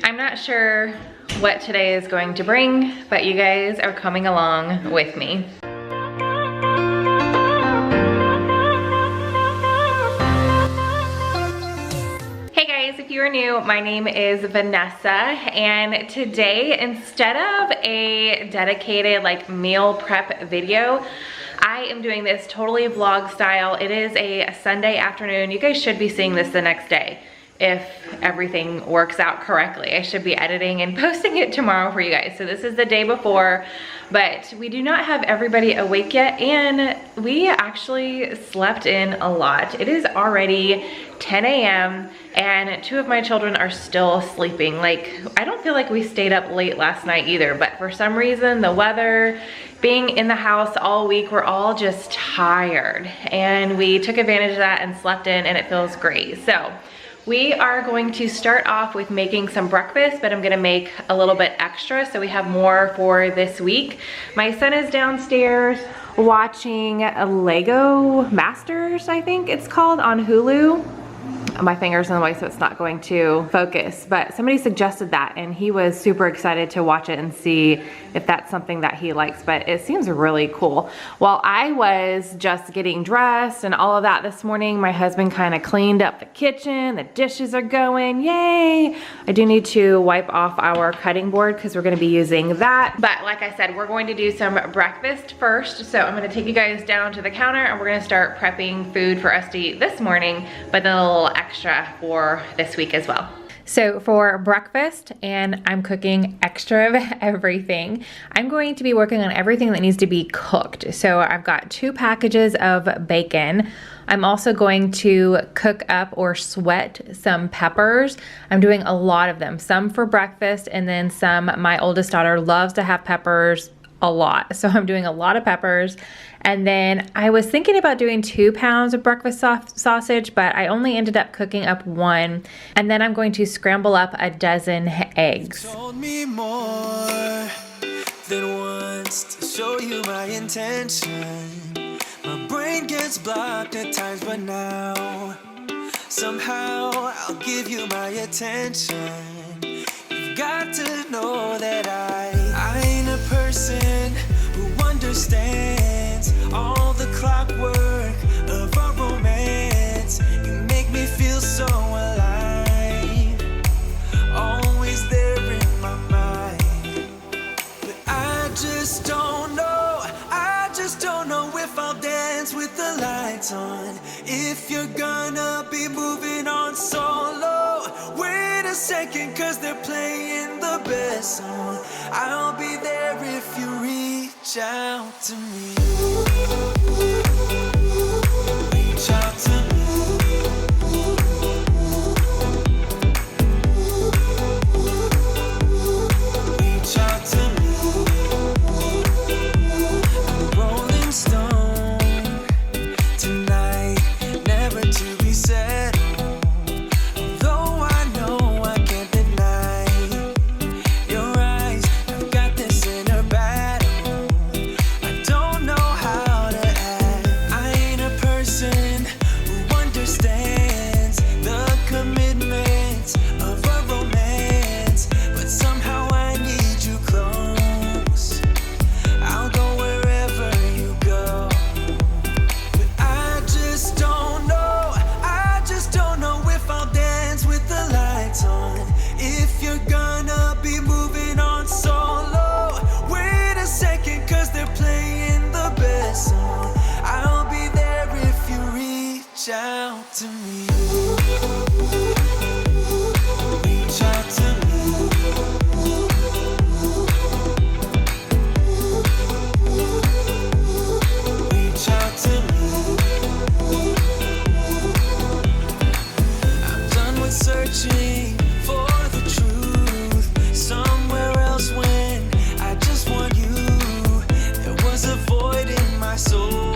I'm not sure what today is going to bring, but you guys are coming along with me. Hey guys, if you are new, my name is Vanessa, and today, instead of a dedicated like meal prep video, I am doing this totally vlog style. It is a Sunday afternoon. You guys should be seeing this the next day if everything works out correctly. I should be editing and posting it tomorrow for you guys. So this is the day before, but we do not have everybody awake yet, and we actually slept in a lot. It is already 10 a.m. and two of my children are still sleeping. Like, I don't feel like we stayed up late last night either, but for some reason, the weather, being in the house all week, we're all just tired, and we took advantage of that and slept in, and it feels great. So we are going to start off with making some breakfast, but I'm gonna make a little bit extra so we have more for this week. My son is downstairs watching a Lego Masters, I think it's called, on Hulu. My finger's in the way so it's not going to focus, but somebody suggested that and he was super excited to watch it and see if that's something that he likes, but it seems really cool. While I was just getting dressed and all of that this morning, my husband kind of cleaned up the kitchen, the dishes are going, yay! I do need to wipe off our cutting board because we're gonna be using that. But like I said, we're going to do some breakfast first. So I'm gonna take you guys down to the counter and we're gonna start prepping food for us to eat this morning, but then a little extra for this week as well. So for breakfast, and I'm cooking extra of everything, I'm going to be working on everything that needs to be cooked. So I've got 2 packages of bacon. I'm also going to cook up or sweat some peppers. I'm doing a lot of them, some for breakfast and then some, my oldest daughter loves to have peppers a lot. So I'm doing a lot of peppers. And then I was thinking about doing 2 pounds of breakfast sausage, but I only ended up cooking up 1. And then I'm going to scramble up a dozen eggs. Told me more than once to show you my intention. My brain gets blocked at times, but now somehow I'll give you my attention. You've got to know that I ain't a person who understands all the clockwork of our romance. You make me feel so alive, always there in my mind. But I just don't know if I'll dance with the lights on. If you're gonna be moving on solo, wait a second, cause they're playing the best song. I'll be there if you reach out to me. Reach out to me. Reach out to me. I'm a rolling stone tonight, never to be settled. Though I know I can't deny your eyes, I've got this inner battle. I don't know how to act. I ain't a person who understands the commitments of a romance, but somehow I need you close. I'll go wherever you go. But I just don't know if I'll dance with the lights on. If you're gonna be moving on solo, wait a second, cause they're playing the best song. I'll be there if you reach out to me. Reach out to me. Reach out to me. I'm done with searching for the truth somewhere else when I just want you. There was a void in my soul.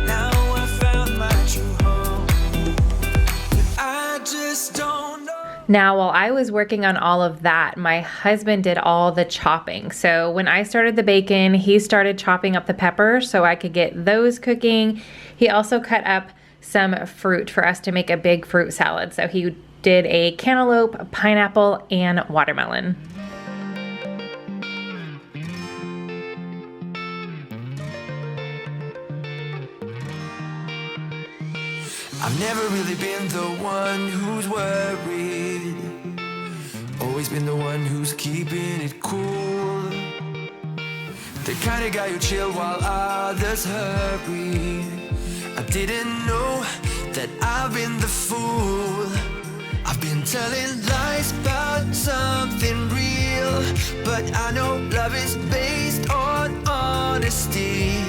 Now I found my true home. But I just don't know. Now, while I was working on all of that, my husband did all the chopping. So when I started the bacon, he started chopping up the peppers so I could get those cooking. He also cut up some fruit for us to make a big fruit salad. So he did a cantaloupe, pineapple, and watermelon. I've never really been the one who's worried. Always been the one who's keeping it cool. The kind of guy who chill while others hurry. I didn't know that I've been the fool. I've been telling lies about something real, but I know love is based on honesty.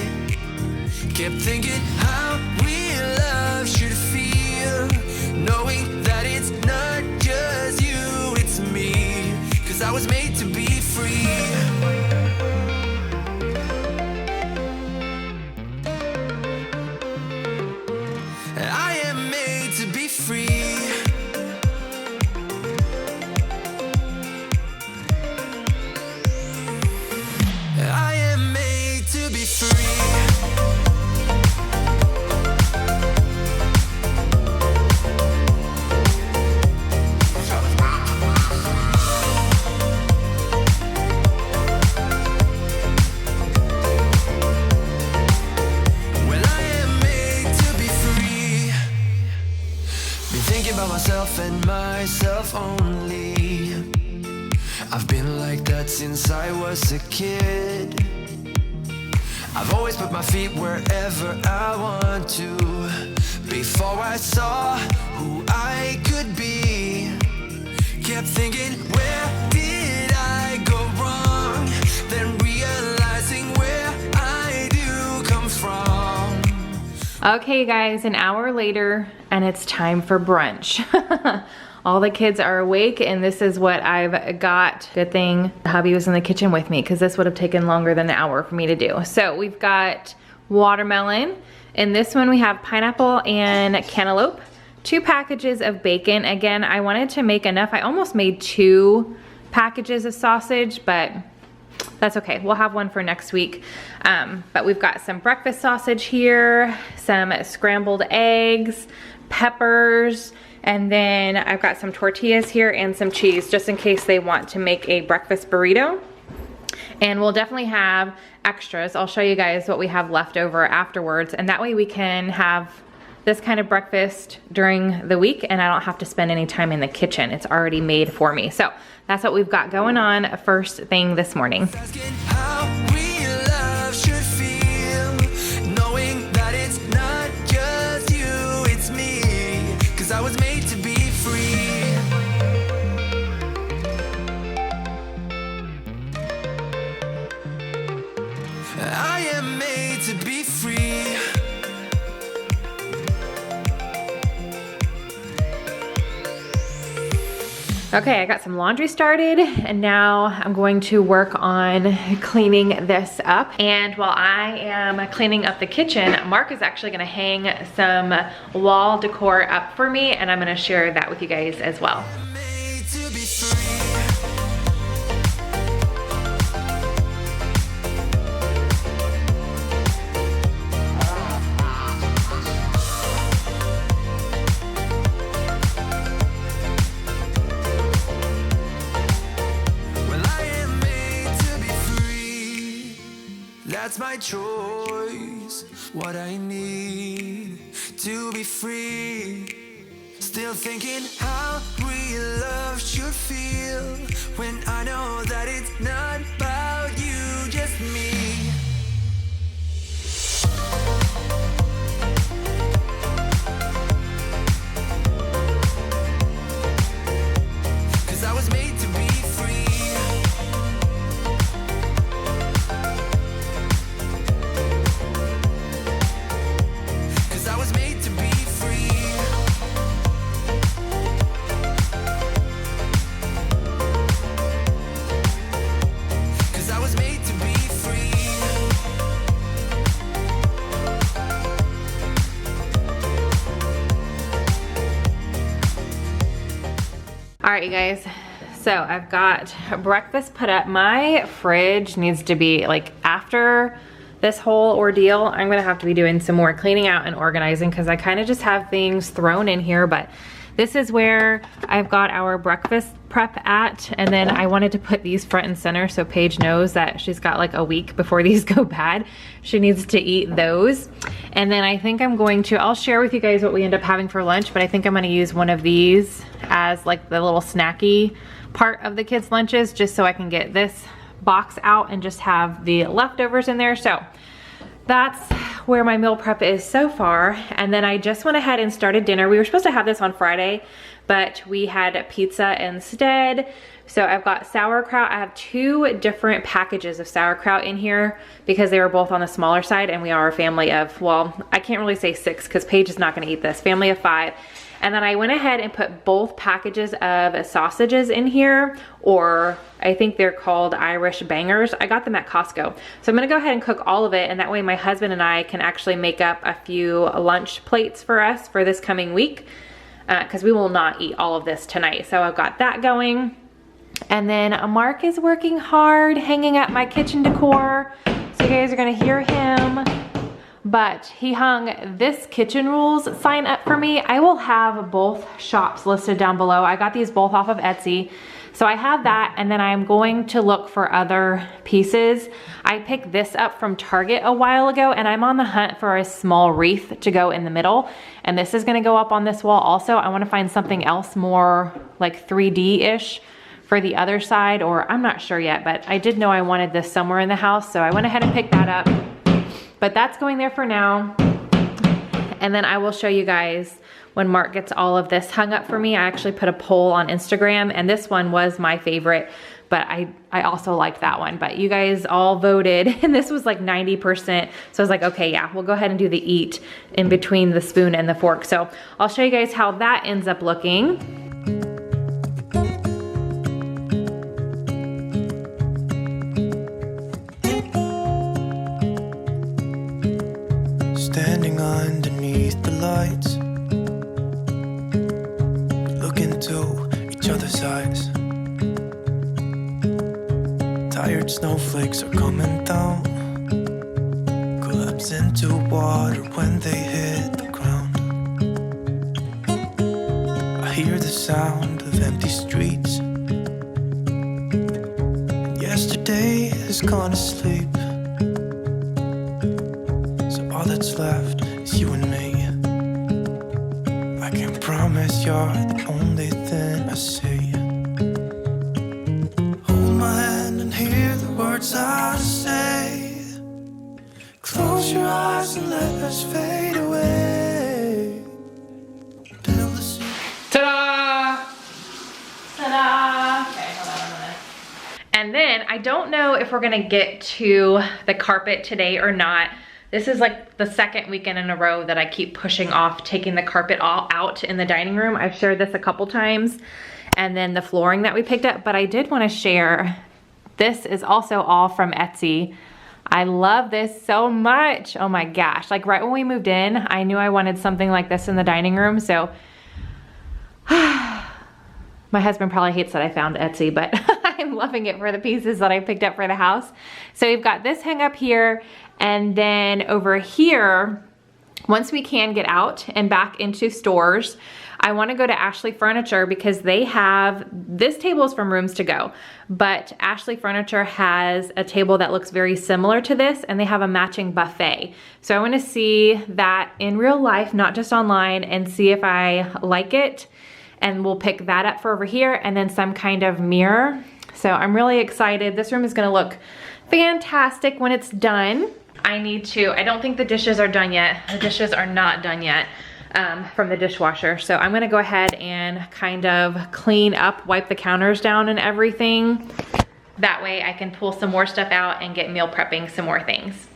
Kept thinking how real love should feel, knowing that it's not just you, it's me. 'Cause I was made to be free. I am made to be free. I am made to be free. Myself and myself only. I've been like that since I was a kid. I've always put my feet wherever I want to. Before I saw who I could be, kept thinking, where did I go wrong? Then realizing where I do come from. Okay guys, an hour later and it's time for brunch. All the kids are awake and this is what I've got. Good thing the hubby was in the kitchen with me because this would have taken longer than an hour for me to do. So we've got watermelon. In this one we have pineapple and cantaloupe. 2 packages of bacon. Again, I wanted to make enough. I almost made 2 packages of sausage, but that's okay. We'll have one for next week. But we've got some breakfast sausage here, some scrambled eggs, peppers, and then I've got some tortillas here and some cheese just in case they want to make a breakfast burrito. And we'll definitely have extras. I'll show you guys what we have left over afterwards, and that way we can have this kind of breakfast during the week and I don't have to spend any time in the kitchen. It's already made for me. So that's what we've got going on first thing this morning. I was made to be free. I am made to be free. Okay, I got some laundry started and now I'm going to work on cleaning this up. And while I am cleaning up the kitchen, Mark is actually gonna hang some wall decor up for me and I'm gonna share that with you guys as well. Made to be free. That's my choice, what I need to be free. Still thinking how real love should feel when I know that it's not about you, just me. Cause I was made to be free. All right, you guys, so I've got breakfast put up. My fridge needs to be, like, after this whole ordeal, I'm gonna have to be doing some more cleaning out and organizing because I kind of just have things thrown in here, but This is where I've got our breakfast prep at, and then I wanted to put these front and center so Paige knows that she's got like a week before these go bad. She needs to eat those. And then I think I'm going to, I'll share with you guys what we end up having for lunch, but I think I'm gonna use one of these as like the little snacky part of the kids' lunches, just so I can get this box out and just have the leftovers in there. So that's where my meal prep is so far. And then I just went ahead and started dinner. We were supposed to have this on Friday, but we had pizza instead. So I've got sauerkraut. I have 2 different packages of sauerkraut in here because they were both on the smaller side, and we are a family of, well, I can't really say 6 because Paige is not gonna eat this, family of 5. And then I went ahead and put both packages of sausages in here, or I think they're called Irish bangers. I got them at Costco. So I'm gonna go ahead and cook all of it, and that way my husband and I can actually make up a few lunch plates for us for this coming week, because we will not eat all of this tonight. So I've got that going. And then Mark is working hard, hanging up my kitchen decor. So you guys are gonna hear him. But he hung this kitchen rules sign up for me. I will have both shops listed down below. I got these both off of Etsy. So I have that, and then I'm going to look for other pieces. I picked this up from Target a while ago, and I'm on the hunt for a small wreath to go in the middle. And this is gonna go up on this wall also. I wanna find something else more like 3D-ish for the other side, or I'm not sure yet, but I did know I wanted this somewhere in the house, so I went ahead and picked that up. But that's going there for now. And then I will show you guys when Mark gets all of this hung up for me. I actually put a poll on Instagram, and this one was my favorite, but I also liked that one. But you guys all voted, and this was like 90%. So I was like, okay, yeah, we'll go ahead and do the eat in between the spoon and the fork. So I'll show you guys how that ends up looking. Standing underneath the lights, look into each other's eyes. Tired snowflakes are coming down, collapse into water when they hit the ground. I hear the sound of empty streets, and yesterday has gone to sleep. All that's left is you and me. I can promise you're the only thing I see. Hold my hand and hear the words I say. Close your eyes and let us fade away. Till the sea. Ta-da! Ta-da! Okay, hold on a minute. And then I don't know if we're gonna get to the carpet today or not. This is like the second weekend in a row that I keep pushing off taking the carpet all out in the dining room. I've shared this a couple times, and then the flooring that we picked up, but I did want to share, this is also all from Etsy. I love this so much. Oh my gosh. Like right when we moved in, I knew I wanted something like this in the dining room. So my husband probably hates that I found Etsy, but I'm loving it for the pieces that I picked up for the house. So we've got this hang up here, and then over here, once we can get out and back into stores, I want to go to Ashley Furniture because they have, this table is from Rooms to Go, but Ashley Furniture has a table that looks very similar to this, and they have a matching buffet. So I want to see that in real life, not just online, and see if I like it. And we'll pick that up for over here, and then some kind of mirror. So I'm really excited. This room is gonna look fantastic when it's done. I don't think the dishes are done yet. The dishes are not done yet from the dishwasher. So I'm gonna go ahead and kind of clean up, wipe the counters down and everything. That way I can pull some more stuff out and get meal prepping some more things.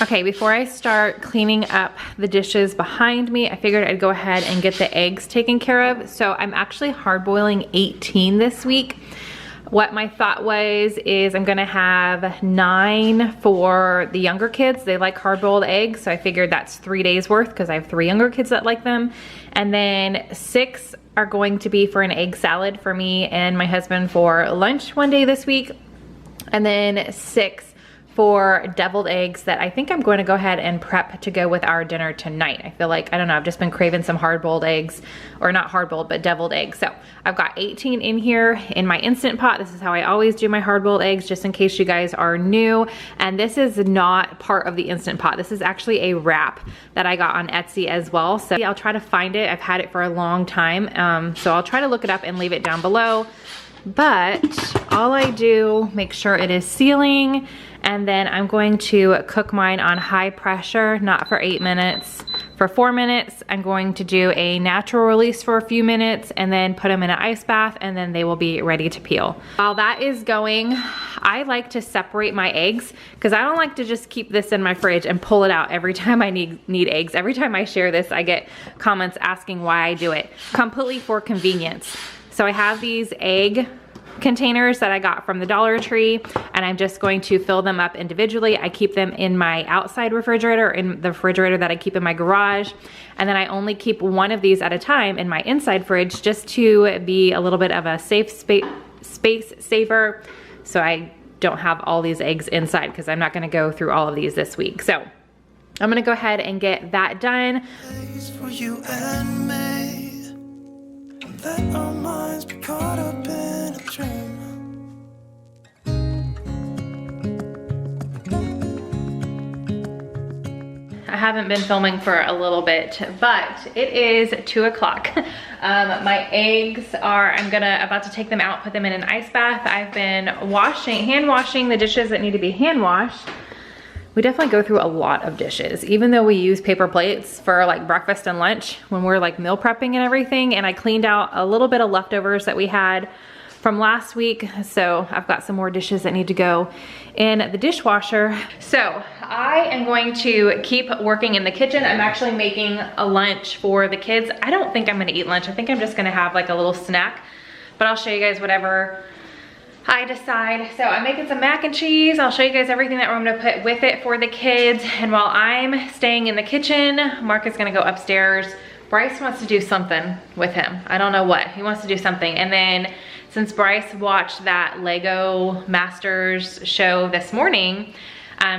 Okay, before I start cleaning up the dishes behind me, I figured I'd go ahead and get the eggs taken care of. So I'm actually hard boiling 18 this week. What my thought was is I'm gonna have 9 for the younger kids. They like hard-boiled eggs, so I figured that's 3 days worth because I have 3 younger kids that like them. And then 6 are going to be for an egg salad for me and my husband for lunch one day this week. And then 6 for deviled eggs that I think I'm going to go ahead and prep to go with our dinner tonight. I feel like, I don't know, I've just been craving some hard-boiled eggs, or not hard-boiled, but deviled eggs. So I've got 18 in here in my Instant Pot. This is how I always do my hard-boiled eggs, just in case you guys are new. And this is not part of the Instant Pot. This is actually a wrap that I got on Etsy as well. So I'll try to find it. I've had it for a long time. So I'll try to look it up and leave it down below. But all I do, make sure it is sealing, and then I'm going to cook mine on high pressure, not for 8 minutes, for 4 minutes. I'm going to do a natural release for a few minutes and then put them in an ice bath, and then they will be ready to peel. While that is going, I like to separate my eggs because I don't like to just keep this in my fridge and pull it out every time I need eggs. Every time I share this, I get comments asking why I do it. Completely for convenience. So I have these egg containers that I got from the Dollar Tree, and I'm just going to fill them up individually. I keep them in my outside refrigerator, in the refrigerator that I keep in my garage, and then I only keep one of these at a time in my inside fridge just to be a little bit of a space saver, so I don't have all these eggs inside, because I'm not going to go through all of these this week. So I'm going to go ahead and get that done. For you and me. Let our minds be caught up in a dream. I haven't been filming for a little bit, but it is 2 o'clock. My eggs are, I'm about to take them out, put them in an ice bath. I've been hand washing the dishes that need to be hand washed. We definitely go through a lot of dishes, even though we use paper plates for like breakfast and lunch when we're like meal prepping and everything. And I cleaned out a little bit of leftovers that we had from last week. So I've got some more dishes that need to go in the dishwasher. So I am going to keep working in the kitchen. I'm actually making a lunch for the kids. I don't think I'm gonna eat lunch. I think I'm just gonna have like a little snack, but I'll show you guys whatever I decide. So I'm making some mac and cheese. I'll show you guys everything that we're gonna put with it for the kids. And while I'm staying in the kitchen, Mark is gonna go upstairs. Bryce wants to do something with him. I don't know what, he wants to do something. And then since Bryce watched that Lego Masters show this morning,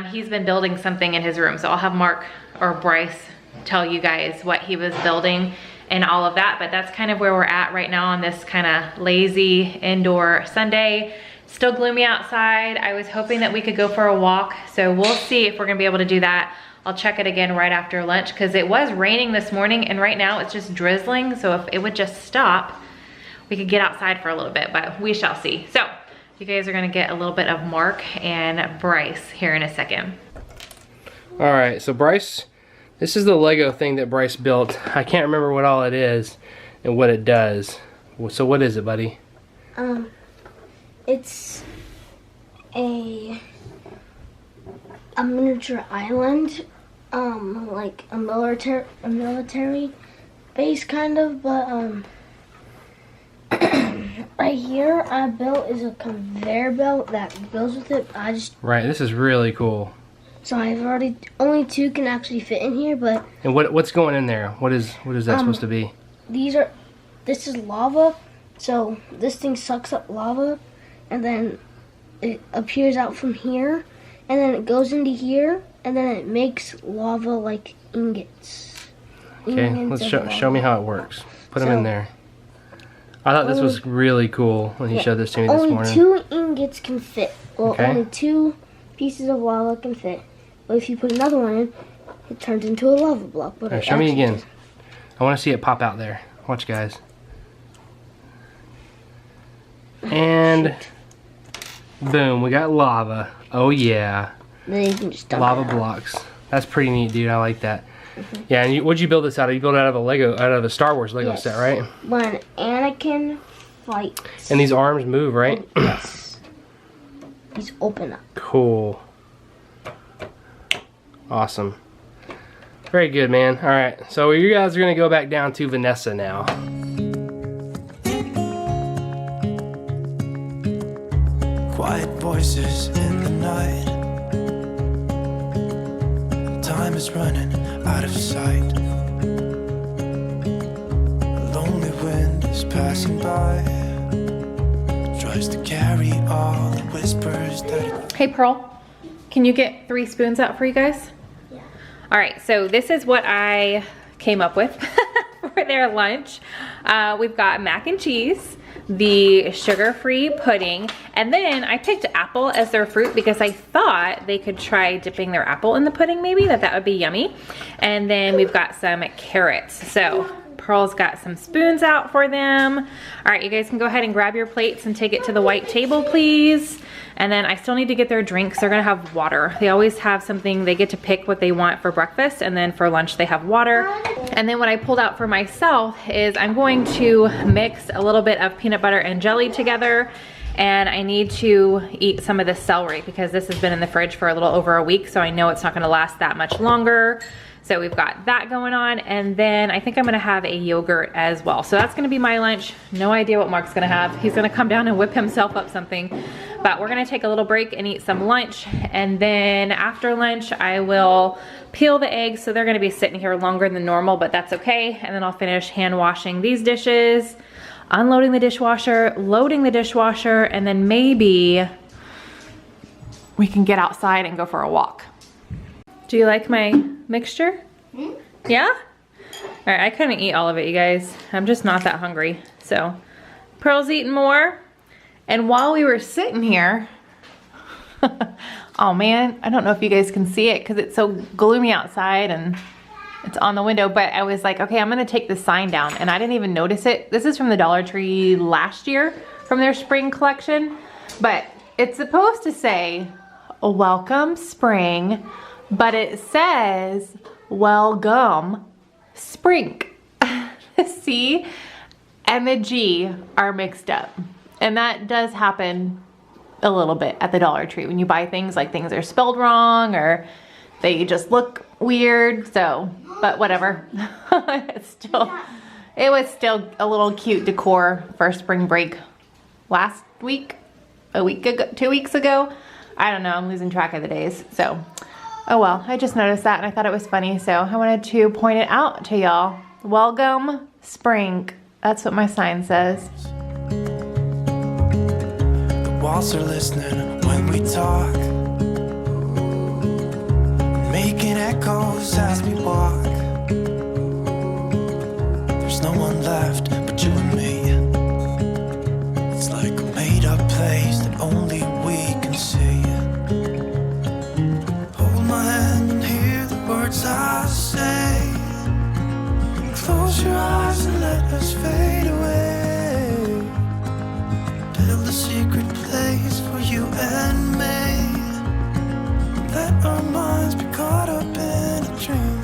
he's been building something in his room. So I'll have Mark or Bryce tell you guys what he was building and all of that, but that's kind of where we're at right now on this kind of lazy indoor Sunday. Still gloomy outside. I was hoping that we could go for a walk, so we'll see if we're gonna be able to do that. I'll check it again right after lunch, because it was raining this morning and right now it's just drizzling, so if it would just stop, we could get outside for a little bit, but we shall see. So you guys are gonna get a little bit of Mark and Bryce here in a second. All right, so Bryce, this is the Lego thing that Bryce built. I can't remember what all it is and what it does. So what is it, buddy? It's a miniature island, like a military base kind of, but right here I built is a conveyor belt that goes with it. Right, this is really cool. So I've only 2 can actually fit in here, but. And what's going in there? What is that supposed to be? This is lava, so this thing sucks up lava, and then it appears out from here, and then it goes into here, and then it makes lava like ingots. Okay, let's show me how it works. Put them in there. I thought this was really cool when he showed this to me this morning. Only 2 ingots can fit. Well, only 2 pieces of lava can fit. But if you put another one in, it turns into a lava block. But right, show me again. I want to see it pop out there. Watch, guys. And boom, we got lava. Oh yeah. Then you can just dump lava blocks. That's pretty neat, dude. I like that. Yeah, and what'd you build this out of? You built it out of a Star Wars Lego set, right? When Anakin fights. And these arms move, right? Yes. These open up. Cool. Awesome. Very good, man. All right, so you guys are gonna go back down to Vanessa now. Quiet voices in the night. Time is running out of sight. A lonely wind is passing by. Tries to carry all the whispers that. Hey Pearl, Can you get 3 spoons out for you guys? Yeah. All right, so this is what I came up with for their lunch. We've got mac and cheese, the sugar-free pudding, and then I picked apple as their fruit because I thought they could try dipping their apple in the pudding maybe, that would be yummy. And then we've got some carrots. So Pearl's got some spoons out for them. All right, you guys can go ahead and grab your plates and take it to the white table, please. And then I still need to get their drinks. They're gonna have water. They always have something, they get to pick what they want for breakfast, and then for lunch they have water. And then what I pulled out for myself is I'm going to mix a little bit of peanut butter and jelly together, and I need to eat some of this celery because this has been in the fridge for a little over a week, so I know it's not gonna last that much longer. So we've got that going on, and then I think I'm gonna have a yogurt as well. So that's gonna be my lunch. No idea what Mark's gonna have. He's gonna come down and whip himself up something. But we're gonna take a little break and eat some lunch, and then after lunch I will peel the eggs. So they're gonna be sitting here longer than normal, but that's okay. And then I'll finish hand washing these dishes, unloading the dishwasher, loading the dishwasher, and then maybe we can get outside and go for a walk. Do you like my mixture? Yeah? All right, I couldn't eat all of it, you guys. I'm just not that hungry. So Pearl's eating more. And while we were sitting here, oh man, I don't know if you guys can see it because it's so gloomy outside and it's on the window, but I was like, okay, I'm gonna take the sign down, and I didn't even notice it. This is from the Dollar Tree last year from their spring collection, but it's supposed to say, welcome spring, but it says, welcome spring. The C and the G are mixed up. And that does happen a little bit at the Dollar Tree when you buy things, like things are spelled wrong or they just look weird. So, but whatever. It was still a little cute decor for spring break last week, a week ago, 2 weeks ago. I don't know, I'm losing track of the days. So, oh well, I just noticed that and I thought it was funny. So I wanted to point it out to y'all. Welcome spring. That's what my sign says. Walls are listening when we talk, making echoes as we walk. There's no one left but you and me. It's like a made-up place that only we can see. Hold my hand and hear the words I say. Close your eyes and let us fade away. Build a secret place for you and me. Let our minds be caught up in a dream.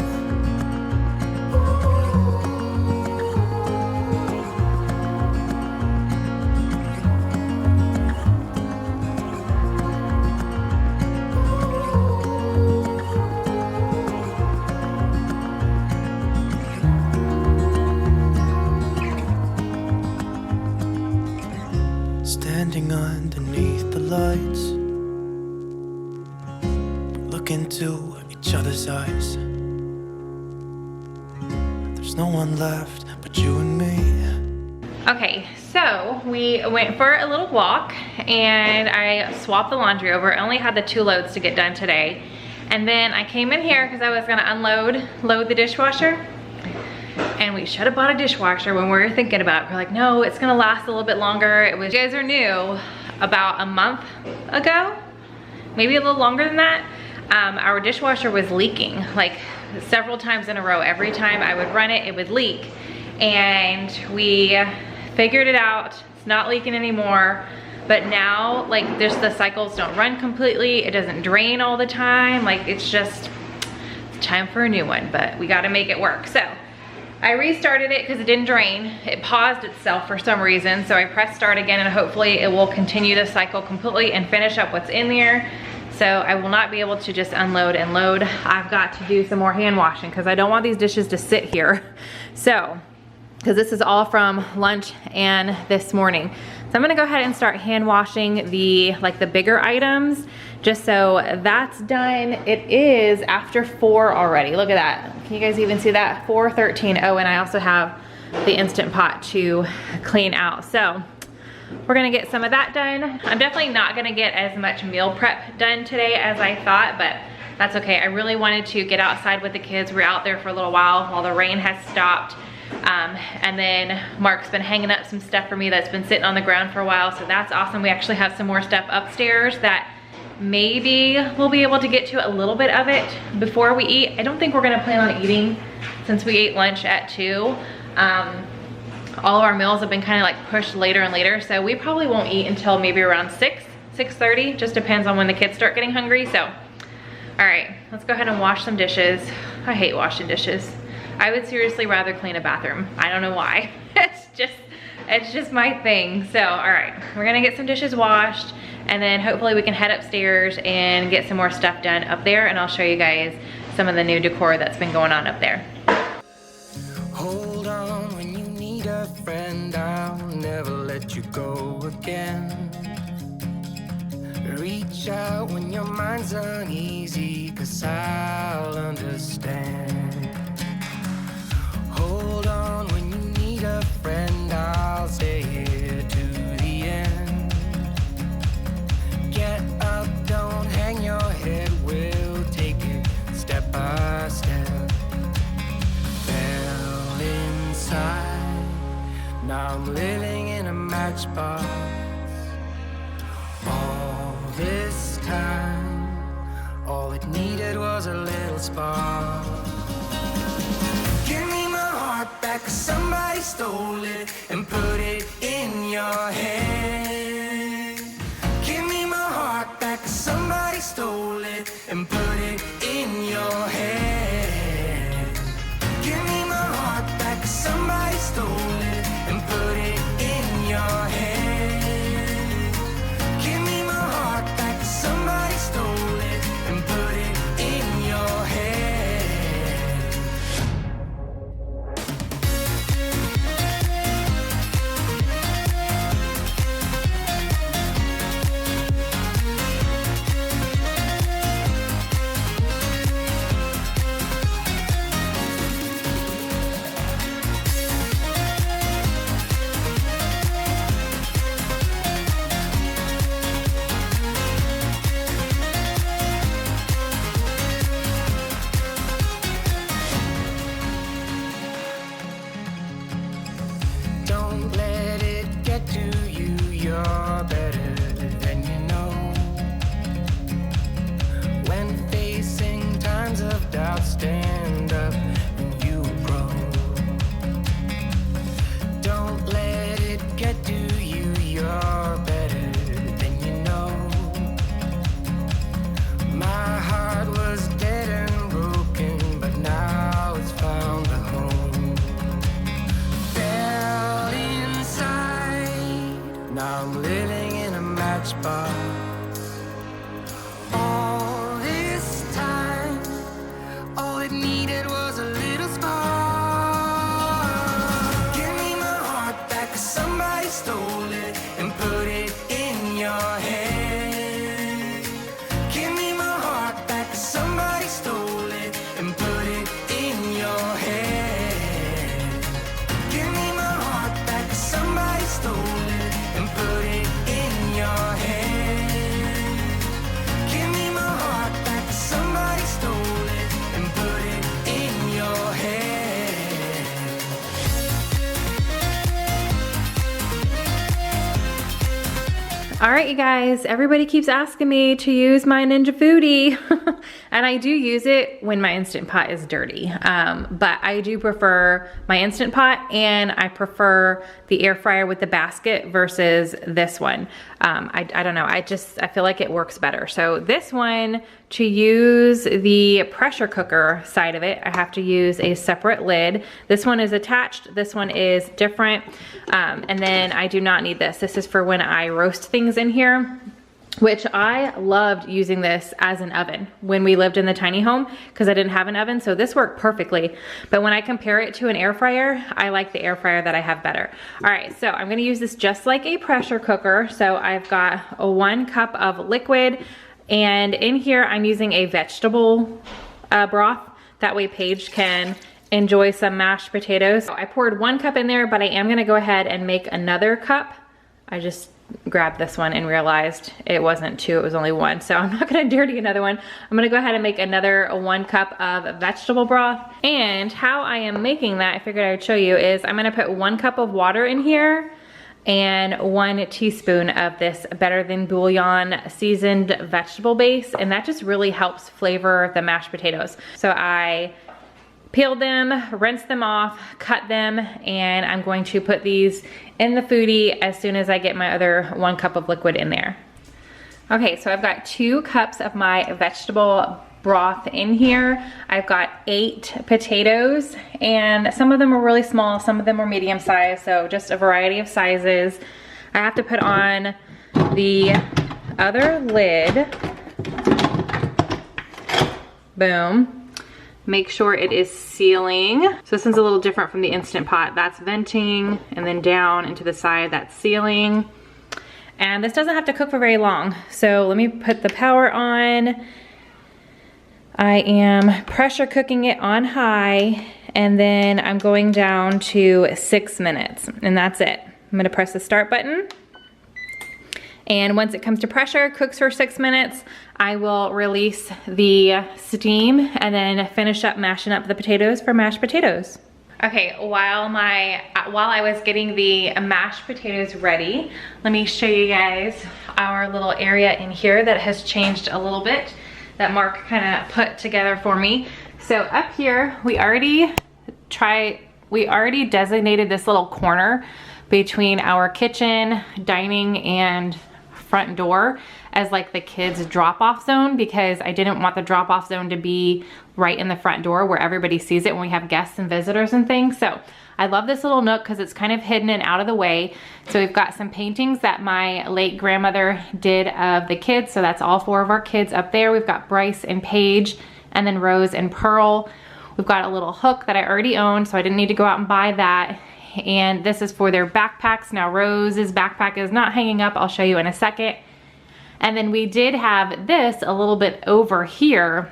Standing underneath the lights, look into each other's eyes. There's no one left but you and me. Okay, so we went for a little walk and I swapped the laundry over. I only had the 2 loads to get done today. And then I came in here because I was gonna load the dishwasher. And we should have bought a dishwasher when we were thinking about it. We're like, no, it's gonna last a little bit longer. It was, you guys are new, about a month ago, maybe a little longer than that. Our dishwasher was leaking like several times in a row. Every time I would run it, it would leak. And we figured it out. It's not leaking anymore. But now, like, the cycles don't run completely. It doesn't drain all the time. Like, it's just time for a new one, but we gotta make it work. So I restarted it because it didn't drain. It paused itself for some reason. So I pressed start again and hopefully it will continue the cycle completely and finish up what's in there. So I will not be able to just unload and load. I've got to do some more hand washing because I don't want these dishes to sit here. So, because this is all from lunch and this morning. So I'm gonna go ahead and start hand washing the bigger items, just so that's done. It is after 4 already. Look at that. Can you guys even see that? 4:13. Oh, and I also have the Instant Pot to clean out. So we're gonna get some of that done. I'm definitely not gonna get as much meal prep done today as I thought, but that's okay. I really wanted to get outside with the kids. We were out there for a little while the rain has stopped. And then Mark's been hanging up some stuff for me that's been sitting on the ground for a while, so that's awesome. We actually have some more stuff upstairs that maybe we'll be able to get to a little bit of it before we eat. I don't think we're gonna plan on eating since we ate lunch at 2. All of our meals have been kind of like pushed later and later, so we probably won't eat until maybe around 6:30, just depends on when the kids start getting hungry. So all right, let's go ahead and wash some dishes. I hate washing dishes. I would seriously rather clean a bathroom. I don't know why. It's just my thing. So all right, we're gonna get some dishes washed, and then hopefully we can head upstairs and get some more stuff done up there, and I'll show you guys some of the new decor that's been going on up there. Hold on when you need a friend, I'll never let you go again. Reach out when your mind's uneasy, 'cause I'll understand. Hold on when you need a friend, I'll stay here to the end. Get up, don't hang your head, we'll take it step by step. Fell inside, now I'm living in a matchbox. All this time, all it needed was a little spark. Give me my heart back, 'cause somebody stole it and put it in your head. Give me my heart back, 'cause somebody stole it and put it in your head. Give me my heart back, 'cause somebody stole it and put it in your head. Give me my heart back, 'cause somebody stole it and put it in your head. Don't let it get to you, you're better than you know. When facing times of doubt, stand up and you grow. Don't let it get to you, you're better than you know. My heart was dead and broken, but now it's found a home. Fell inside, now I'm living in a matchbox. All this time, all it needed was a little spark. Give me my heart back, 'cause somebody stole it and put it in your head. Give me my heart back, 'cause somebody stole it and put it in your head. Give me my heart back, 'cause somebody stole it and put it in your head. Give me my heart back, 'cause somebody stole it and put it in your head. All right, you guys, everybody keeps asking me to use my Ninja Foodi. And I do use it when my Instant Pot is dirty. But I do prefer my Instant Pot, and I prefer the air fryer with the basket versus this one. I don't know, I feel like it works better. So this one, to use the pressure cooker side of it, I have to use a separate lid. This one is attached, this one is different. And then I do not need this. This is for when I roast things in here, which I loved using this as an oven when we lived in the tiny home because I didn't have an oven, so this worked perfectly. But when I compare it to an air fryer, I like the air fryer that I have better. All right, so I'm gonna use this just like a pressure cooker. So I've got a 1 cup of liquid, and in here I'm using a vegetable broth. That way Paige can enjoy some mashed potatoes. So I poured 1 cup in there, but I am gonna go ahead and make another cup I just grabbed this one and realized it wasn't 2, it was only 1. So I'm not gonna dirty another one. I'm gonna go ahead and make another 1 cup of vegetable broth. And how I am making that, I figured I would show you, is I'm gonna put 1 cup of water in here and 1 teaspoon of this Better Than Bouillon seasoned vegetable base. And that just really helps flavor the mashed potatoes. So I peeled them, rinsed them off, cut them, and I'm going to put these in the foodie as soon as I get my other 1 cup of liquid in there. Okay, so I've got 2 cups of my vegetable broth in here. I've got 8 potatoes, and some of them are really small, some of them are medium sized, so just a variety of sizes. I have to put on the other lid. Boom. Make sure it is sealing. So this one's a little different from the Instant Pot. That's venting, and then down into the side, that's sealing. And this doesn't have to cook for very long. So let me put the power on. I am pressure cooking it on high, and then I'm going down to 6 minutes, and that's it. I'm gonna press the start button. And once it comes to pressure, cooks for 6 minutes, I will release the steam and then finish up mashing up the potatoes for mashed potatoes. Okay, while I was getting the mashed potatoes ready, let me show you guys our little area in here that has changed a little bit, that Mark kind of put together for me. So up here, we already designated this little corner between our kitchen, dining, and front door as like the kids drop-off zone, because I didn't want the drop-off zone to be right in the front door where everybody sees it when we have guests and visitors and things. So I love this little nook because it's kind of hidden and out of the way. So we've got some paintings that my late grandmother did of the kids. So that's all 4 of our kids up there. We've got Bryce and Paige, and then Rose and Pearl. We've got a little hook that I already owned, so I didn't need to go out and buy that. And this is for their backpacks. Now Rose's backpack is not hanging up. I'll show you in a second. And then we did have this a little bit over here,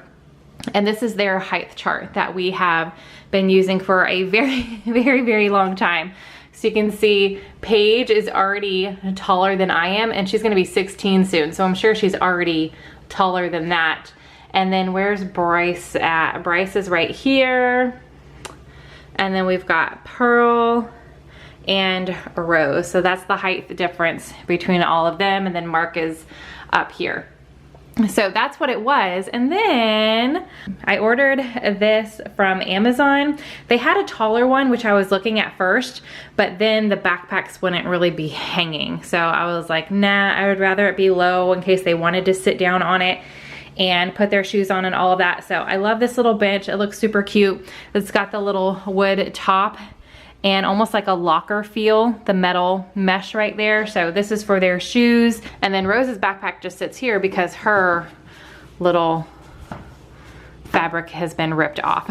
and this is their height chart that we have been using for a very long time. So you can see Paige is already taller than I am, and she's gonna be 16 soon. So I'm sure she's already taller than that. And then where's Bryce at? Bryce is right here. And then we've got Pearl and Rose. So that's the height difference between all of them. And then Mark is up here. So that's what it was. And then I ordered this from Amazon. They had a taller one, which I was looking at first, but then the backpacks wouldn't really be hanging. So I was like, nah, I would rather it be low in case they wanted to sit down on it and put their shoes on and all of that. So I love this little bench. It looks super cute. It's got the little wood top and almost like a locker feel, the metal mesh right there. So this is for their shoes. And then Rose's backpack just sits here because her little fabric has been ripped off.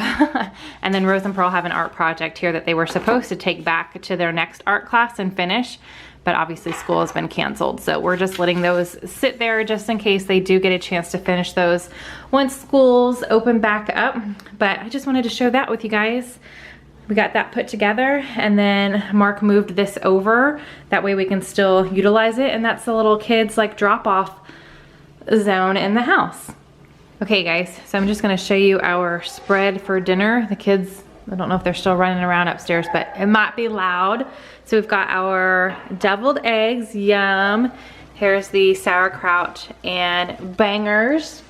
And then Rose and Pearl have an art project here that they were supposed to take back to their next art class and finish, but obviously school has been canceled. So we're just letting those sit there just in case they do get a chance to finish those once schools open back up. But I just wanted to show that with you guys. We got that put together, and then Mark moved this over. That way we can still utilize it, and that's the little kids like drop-off zone in the house. Okay guys, so I'm just gonna show you our spread for dinner. The kids, I don't know if they're still running around upstairs, but it might be loud. So we've got our deviled eggs, yum. Here's the sauerkraut and bangers.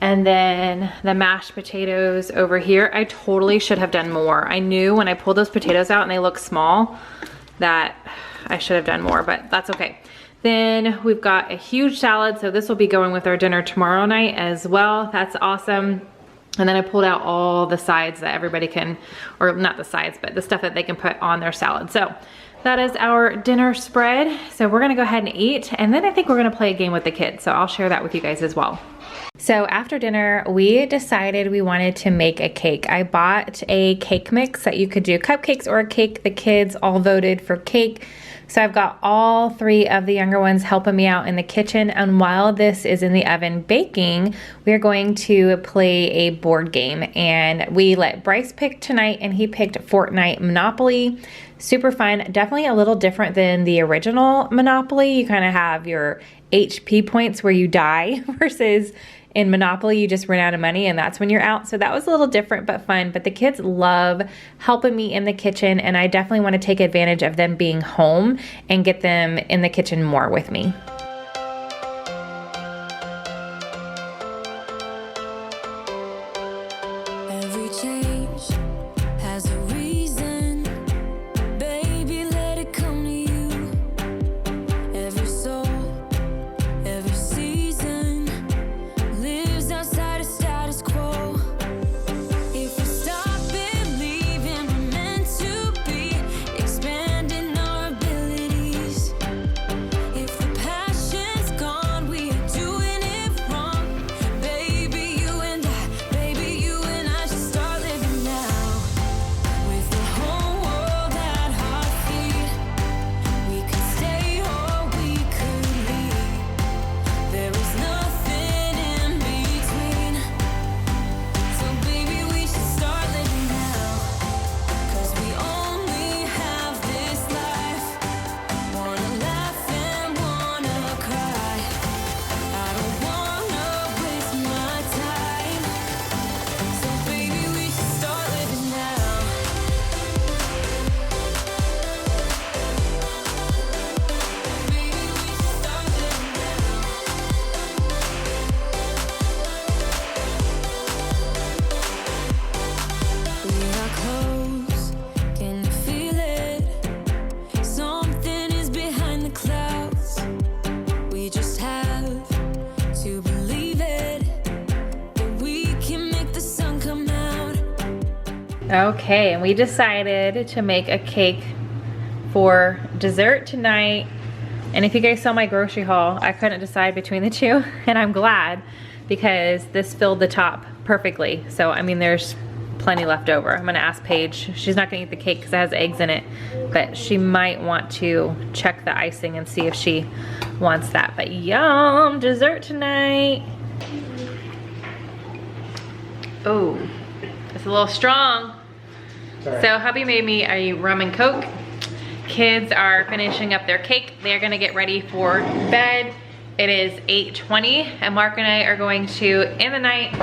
And then the mashed potatoes over here. I totally should have done more. I knew when I pulled those potatoes out and they look small that I should have done more, but that's okay. Then we've got a huge salad. So this will be going with our dinner tomorrow night as well. That's awesome. And then I pulled out all the sides that everybody can, or not the sides, but the stuff that they can put on their salad. So that is our dinner spread. So we're gonna go ahead and eat, and then I think we're gonna play a game with the kids. So I'll share that with you guys as well. So after dinner, we decided we wanted to make a cake. I bought a cake mix that you could do cupcakes or a cake. The kids all voted for cake. So I've got all 3 of the younger ones helping me out in the kitchen, and while this is in the oven baking, we're going to play a board game. And we let Bryce pick tonight, and he picked Fortnite Monopoly. Super fun, definitely a little different than the original Monopoly. You kind of have your HP points where you die versus in Monopoly, you just run out of money and that's when you're out. So that was a little different but fun. But the kids love helping me in the kitchen, and I definitely want to take advantage of them being home and get them in the kitchen more with me. Every change has a reason. Baby, let it come to you. Every soul, every season lives outside of status quo. If we stop believing we're meant to be, expanding our abilities. If the passion's gone, we are doing it wrong. Baby, you and I should start living now. With the whole world at our feet, we could stay or we could leave. There is nothing in between. So baby, we should start living now. 'Cause we only have this life. Wanna laugh and wanna cry. I don't wanna waste my time. So baby, we should start living now. Baby, we should start living now. We are close, can you feel it? Something is behind the clouds. We just have to believe it, that we can make the sun come out. Okay, and we decided to make a cake for dessert tonight. And if you guys saw my grocery haul, I couldn't decide between the two, and I'm glad because this filled the top perfectly. So, I mean, there's plenty left over. I'm gonna ask Paige. She's not gonna eat the cake because it has eggs in it, but she might want to check the icing and see if she wants that. But yum, dessert tonight. Oh, it's a little strong. So hubby made me a rum and coke. Kids are finishing up their cake. They're gonna get ready for bed. It is 8:20 and Mark and I are going to end the night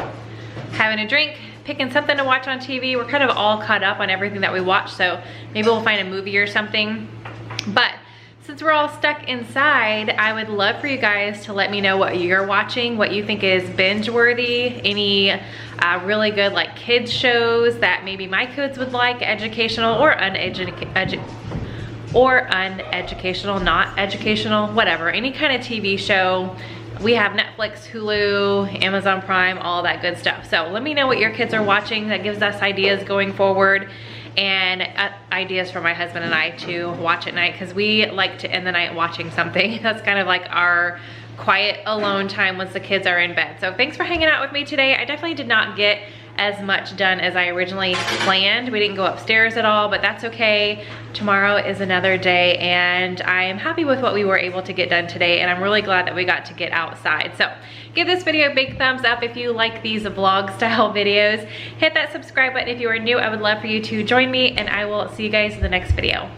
having a drink, picking something to watch on TV. We're kind of all caught up on everything that we watch, so maybe we'll find a movie or something. But since we're all stuck inside, I would love for you guys to let me know what you're watching, what you think is binge worthy, any really good like kids shows that maybe my kids would like, educational or uneducational, not educational, whatever, any kind of TV show. We have Netflix, Hulu, Amazon Prime, all that good stuff. So let me know what your kids are watching. That gives us ideas going forward, and ideas for my husband and I to watch at night, because we like to end the night watching something. That's kind of like our quiet alone time once the kids are in bed. So thanks for hanging out with me today. I definitely did not get as much done as I originally planned. We didn't go upstairs at all, but that's okay. Tomorrow is another day, and I am happy with what we were able to get done today, and I'm really glad that we got to get outside. So give this video a big thumbs up if you like these vlog style videos. Hit that subscribe button if you are new. I would love for you to join me, and I will see you guys in the next video.